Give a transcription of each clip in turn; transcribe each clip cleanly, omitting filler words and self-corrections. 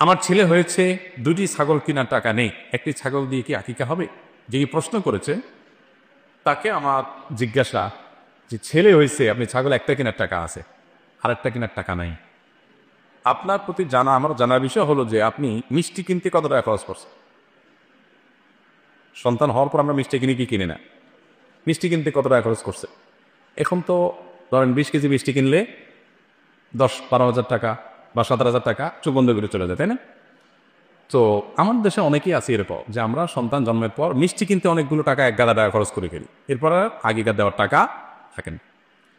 আমার ছেলে হয়েছে, দুটি ছাগল কেনার টাকা নেই, একটি ছাগল দিয়ে কি আকিকা হবে? যিনি প্রশ্ন করেছে তাকে আমার জিজ্ঞাসা যে ছেলে হয়েছে, আপনি ছাগল একটা কেনার টাকা আছে, আরেকটা কেনার টাকা নাই। আপনার প্রতি আমার জানার বিষয় হলো যে আপনি মিষ্টি কিনতে কত টাকা খরচ করছেন? সন্তান হওয়ার পর আমরা মিষ্টি কিনি কি কিনে না, মিষ্টি কিনতে কত টাকা খরচ করছে? এখন তো ধরেন 20 কেজি মিষ্টি কিনলে 10-12 হাজার টাকা বা 17,000 টাকা চোখ বন্ধ করে চলে যায়, তাই না? তো আমার দেশে অনেকেই আছে এরকম যে আমরা সন্তান জন্মের পর মিষ্টি কিনতে অনেকগুলো টাকা, 1,000 টাকা খরচ করে ফেলি, এরপর আর আগেকার দেওয়ার টাকা থাকে না।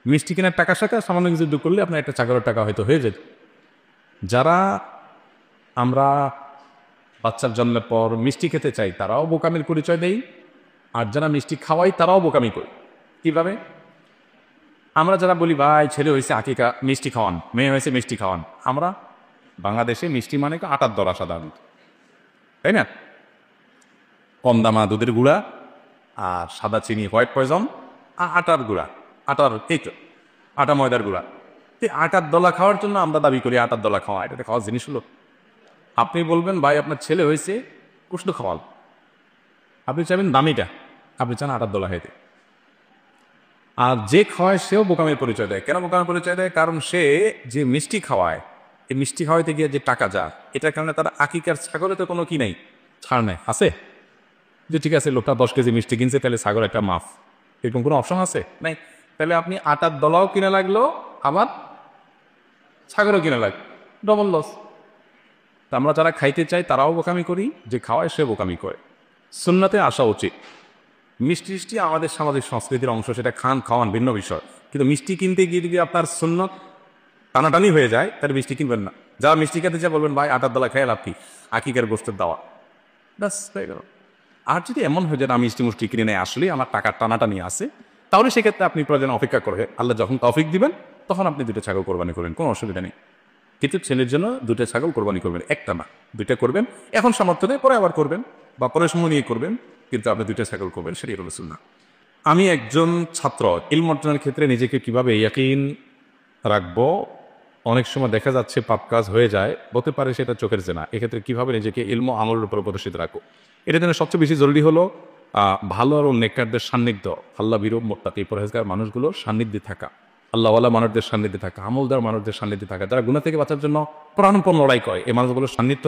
মিষ্টি কেনার টাকার সাথে সামান্য কিছু যোগ করলে আপনার একটা ছাগলের টাকা হয়তো হয়ে যেত। যারা আমরা বাচ্চার জন্মের পর মিষ্টি খেতে চাই তারাও বোকামির পরিচয় দেই, আর যারা মিষ্টি খাওয়াই তারাও বোকামি করি। কীভাবে? আমরা যারা বলি ভাই ছেলে হয়েছে আকিকা মিষ্টি খাওয়ান, মেয়ে হয়েছে মিষ্টি খাওয়ান, আমরা বাংলাদেশে মিষ্টি মানে আটার দলা সাধারণত, তাই না? কম দামা দুধের গুঁড়া আর সাদা চিনি, হোয়াইট পয়জন, আর আটার গুঁড়া, এই তো আটা ময়দার গুঁড়া। তো আটার দলা খাওয়ার জন্য আমরা দাবি করি আটার দলা খাওয়া, এটা খাওয়ার জিনিস হলো? আপনি বলবেন ভাই আপনার ছেলে হয়েছে কুষ্ণ খাওয়াল, আপনি চাইবেন দামিটা, আপনি চান আটার দলা খাইতে। আর যে খাওয়ায় সেও বোকামের পরিচয় দেয়। কেন বোকামের পরিচয় দেয়? কারণ সে যে মিষ্টি খাওয়ায়, এই মিষ্টি খাওয়াইতে গিয়ে যে টাকা যা, এটার কারণে তার আকিকার ছাগলে তো কোনো কি নেই, ছাড় নেই, আছে যে ঠিক আছে লোকটা 10 কেজি মিষ্টি কিনছে, তাহলে ছাগল একটা মাফ, এরকম কোনো অপশন আছে? নাই। তাহলে আপনি আটার দলাও কিনে লাগলো, আবার ছাগলও কিনে লাগলো, ডবল লস। তা আমরা যারা খাইতে চাই তারাও বোকামি করি, যে খাওয়ায় সে বোকামি করে। সুন্নাতে আসা উচিত। মিষ্টি আমাদের সামাজিক সংস্কৃতির অংশ, সেটা খাওয়ান ভিন্ন বিষয়, কিন্তু মিষ্টি কিনতে গিয়ে যদি আপনার সুন্নত টানাটানি হয়ে যায় তাহলে মিষ্টি কিনবেন না। যারা মিষ্টি খেতে চায় বলবেন ভাই আটার দলা খেয়ে লাভ কি, আকিকার গোষ্ঠের দাওয়া, ব্যাস হয়ে গেল। আর যদি এমন হয়ে যায় আমি মিষ্টি কিনে নেয় আসলে আমার টাকার টানাটানি আছে, তাহলে সেক্ষেত্রে আপনি প্রয়োজন অপেক্ষা করে আল্লাহ যখন তৌফিক দিবেন তখন আপনি 2টা ছাগল কোরবানি করবেন, কোনো অসুবিধা নেই। কিন্তু ছেলের জন্য 2টা ছাগল কোরবানি করবেন, একটা না, 2টা করবেন। এখন সামর্থ্য নেই, পরে আবার করবেন বা পরে সময় নিয়ে করবেন, কিন্তু আপনি 2টা ছাগল করবেন, সেটাই হলো সুন্নাহ। আমি একজন ছাত্র, ইলম অর্জনের ক্ষেত্রে নিজেকে কিভাবে ইয়াকিন রাখবো? অনেক সময় দেখা যাচ্ছে পাপ কাজ হয়ে যায়, হতে পারে সেটা চোখের জেনা, এক্ষেত্রে কিভাবে নিজেকে ইলম আমলের উপর প্রদর্শিত রাখবো? এটার জন্য সবচেয়ে বেশি জরুরি হলো ভালো আর নেককারদের সান্নিধ্য, আল্লাহ বিরূপ মোত্তাকি পরহেজগার মানুষগুলোর সান্নিধ্যে থাকা, আল্লাহওয়ালা মানুষদের সান্নিধ্যে থাকা, আমলদার মানুষদের সান্নিধ্যে থাকা, যারা গুনাহ থেকে বাঁচার জন্য প্রাণপণ লড়াই করে, এই মানুষগুলোর সান্নিধ্য